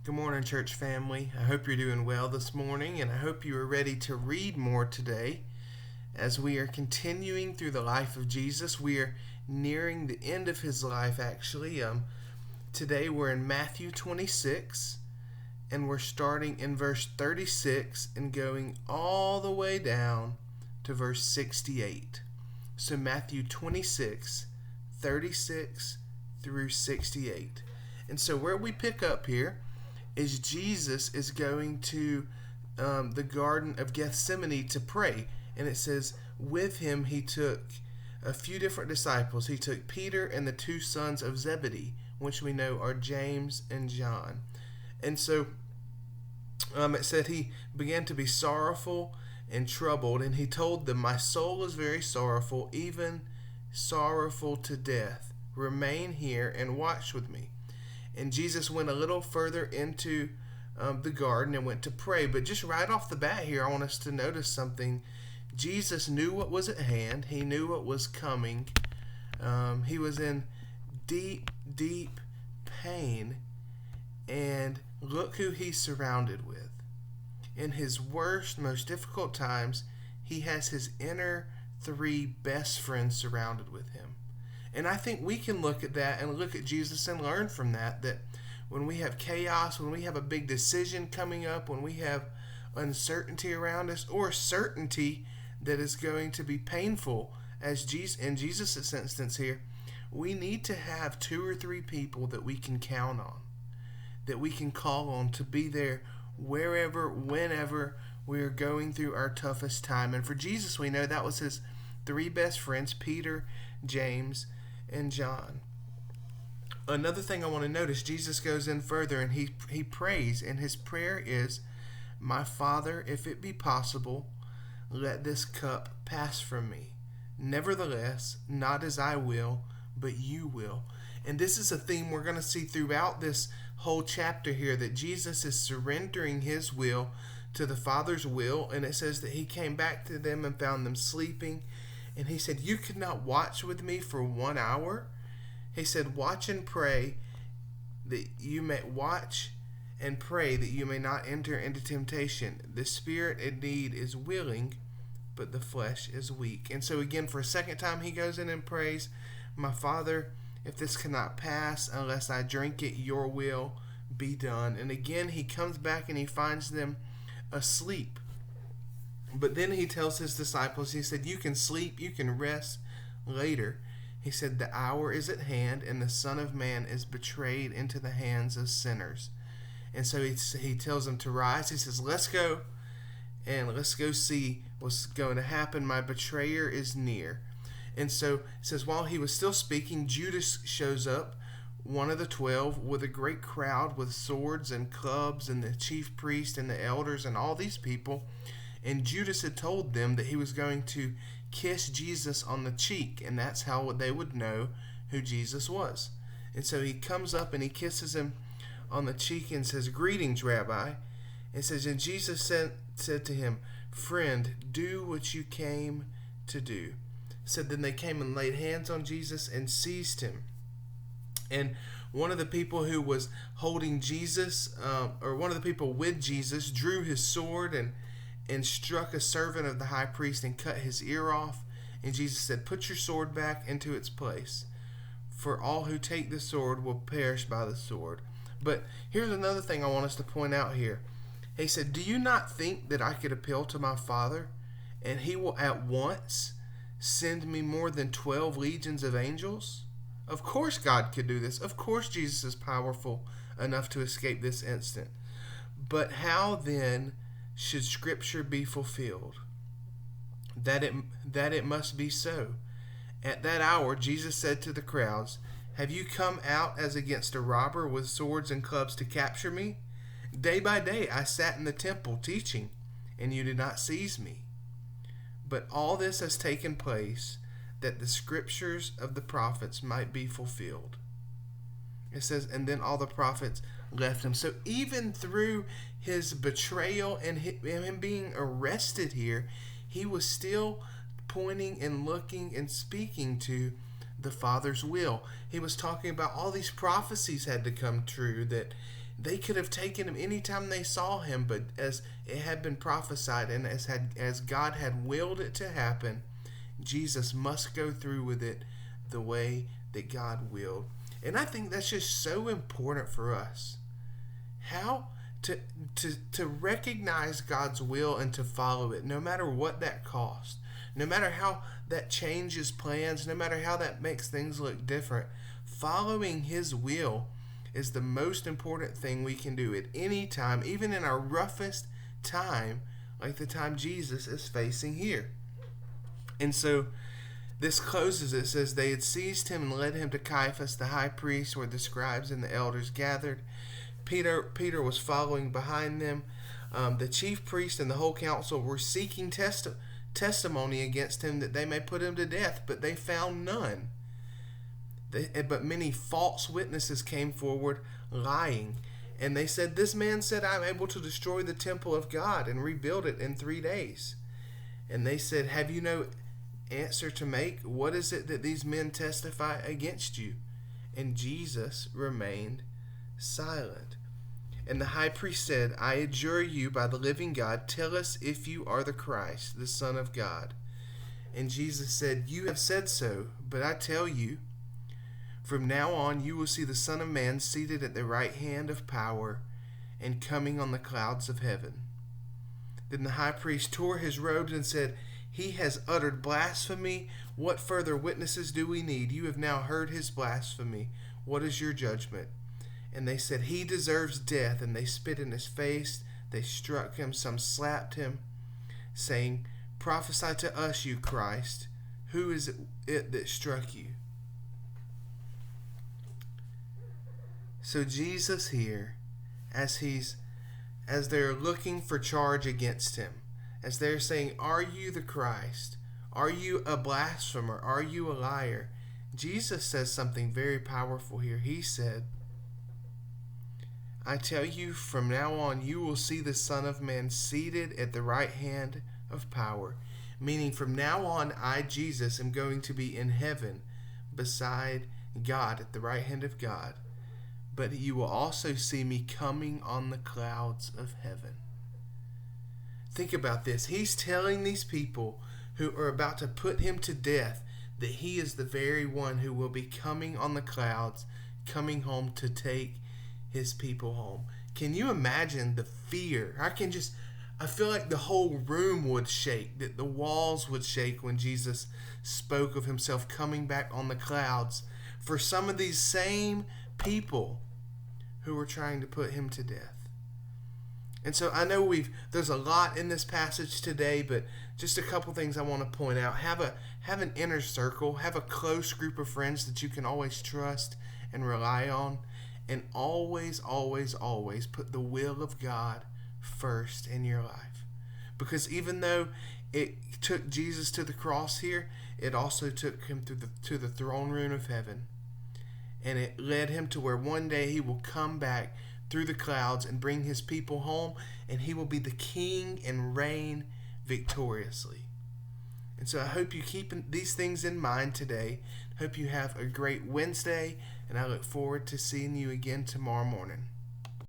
Good morning, church family. I hope you're doing well this morning, and I hope you are ready to read more today. As we are continuing through the life of Jesus, we are nearing the end of his life, actually. Today we're in Matthew 26, and we're starting in verse 36 and going all the way down to verse 68. So Matthew 26, 36 through 68. And so where we pick up here is Jesus is going to the Garden of Gethsemane to pray. And it says, with him he took a few different disciples. He took Peter and the two sons of Zebedee, which we know are James and John. And so it said he began to be sorrowful and troubled, and he told them, my soul is very sorrowful, even sorrowful to death. Remain here and watch with me. And Jesus went a little further into the garden and went to pray. But just right off the bat here, I want us to notice something. Jesus knew what was at hand. He knew what was coming. He was in deep, deep pain. And look who he's surrounded with. In his worst, most difficult times, he has his inner three best friends surrounded with him. And I think we can look at that and look at Jesus and learn from that when we have chaos, when we have a big decision coming up, when we have uncertainty around us, or certainty that is going to be painful, as in Jesus' instance here, we need to have two or three people that we can count on, that we can call on to be there wherever, whenever we're going through our toughest time. And for Jesus, we know that was his three best friends, Peter, James, and John. Another thing I want to notice, Jesus goes in further and he prays, and his prayer is, my Father, if it be possible, let this cup pass from me. Nevertheless, not as I will, but you will. And this is a theme we're going to see throughout this whole chapter here, that Jesus is surrendering his will to the Father's will. And it says that he came back to them and found them sleeping. And he said, you could not watch with me for 1 hour? He said, watch and pray that you may watch and pray that you may not enter into temptation. The spirit indeed is willing, but the flesh is weak. And so again, for a second time, he goes in and prays, my Father, if this cannot pass unless I drink it, your will be done. And again, he comes back and he finds them asleep. But then he tells his disciples, he said, you can sleep, you can rest later. He said, the hour is at hand and the Son of Man is betrayed into the hands of sinners. And so he tells them to rise. He says, let's go and let's go see what's going to happen. My betrayer is near. And so it says, while he was still speaking, Judas shows up, one of the 12, with a great crowd with swords and clubs, and the chief priest and the elders and all these people. And Judas had told them that he was going to kiss Jesus on the cheek, and that's how they would know who Jesus was. And so he comes up and he kisses him on the cheek and says, greetings, Rabbi. And says, and Jesus said to him, friend, do what you came to do. Said, then they came and laid hands on Jesus and seized him. And one of the people who was holding Jesus, or one of the people with Jesus, drew his sword and struck a servant of the high priest and cut his ear off. And Jesus said, put your sword back into its place, for all who take the sword will perish by the sword. But here's another thing I want us to point out here. He said, do you not think that I could appeal to my Father, and he will at once send me more than 12 legions of angels? Of course God could do this. Of course Jesus is powerful enough to escape this instant. But how then should Scripture be fulfilled? That it must be so. At that hour Jesus said to the crowds, have you come out as against a robber with swords and clubs to capture me? Day by day I sat in the temple teaching, and you did not seize me. But all this has taken place that the scriptures of the prophets might be fulfilled. It says, and then all the prophets left him. So even through his betrayal and him being arrested here, he was still pointing and looking and speaking to the Father's will. He was talking about all these prophecies had to come true, that They could have taken him anytime they saw him, but as it had been prophesied and as God had willed it to happen, Jesus must go through with it the way that God willed. And I think that's just so important for us. How to recognize God's will and to follow it, no matter what that costs, no matter how that changes plans, no matter how that makes things look different. Following His will is the most important thing we can do at any time, even in our roughest time, like the time Jesus is facing here. And so this closes. It says, they had seized him and led him to Caiaphas, the high priest, where the scribes and the elders gathered. Peter was following behind them. The chief priest and the whole council were seeking testimony against him that they may put him to death, but they found none. But many false witnesses came forward lying, and they said, this man said, I'm able to destroy the temple of God and rebuild it in 3 days. And they said, have you no answer to make? What is it that these men testify against you? And Jesus remained silent. And the high priest said, I adjure you by the living God, tell us if you are the Christ, the Son of God. And Jesus said, you have said so, but I tell you, from now on you will see the Son of Man seated at the right hand of power and coming on the clouds of heaven. Then the high priest tore his robes and said, he has uttered blasphemy. What further witnesses do we need? You have now heard his blasphemy. What is your judgment? And they said, he deserves death. And they spit in his face. They struck him. Some slapped him, saying, prophesy to us, you Christ. Who is it that struck you? So Jesus here, as they're looking for charge against him, as they're saying, are you the Christ? Are you a blasphemer? Are you a liar? Jesus says something very powerful here. He said, I tell you, from now on you will see the Son of Man seated at the right hand of power. Meaning from now on, I, Jesus, am going to be in heaven beside God at the right hand of God. But you will also see me coming on the clouds of heaven. Think about this. He's telling these people who are about to put him to death that he is the very one who will be coming on the clouds, coming home to take his people home. Can you imagine the fear? I feel like the whole room would shake, that the walls would shake when Jesus spoke of himself coming back on the clouds for some of these same people who were trying to put him to death. And so I know there's a lot in this passage today, but just a couple things I want to point out. Have an inner circle, have a close group of friends that you can always trust and rely on, and always, always, always put the will of God first in your life. Because even though it took Jesus to the cross here, it also took him to the throne room of heaven. And it led him to where one day he will come back through the clouds and bring his people home, and he will be the king and reign victoriously. And so I hope you keep these things in mind today. I hope you have a great Wednesday, and I look forward to seeing you again tomorrow morning.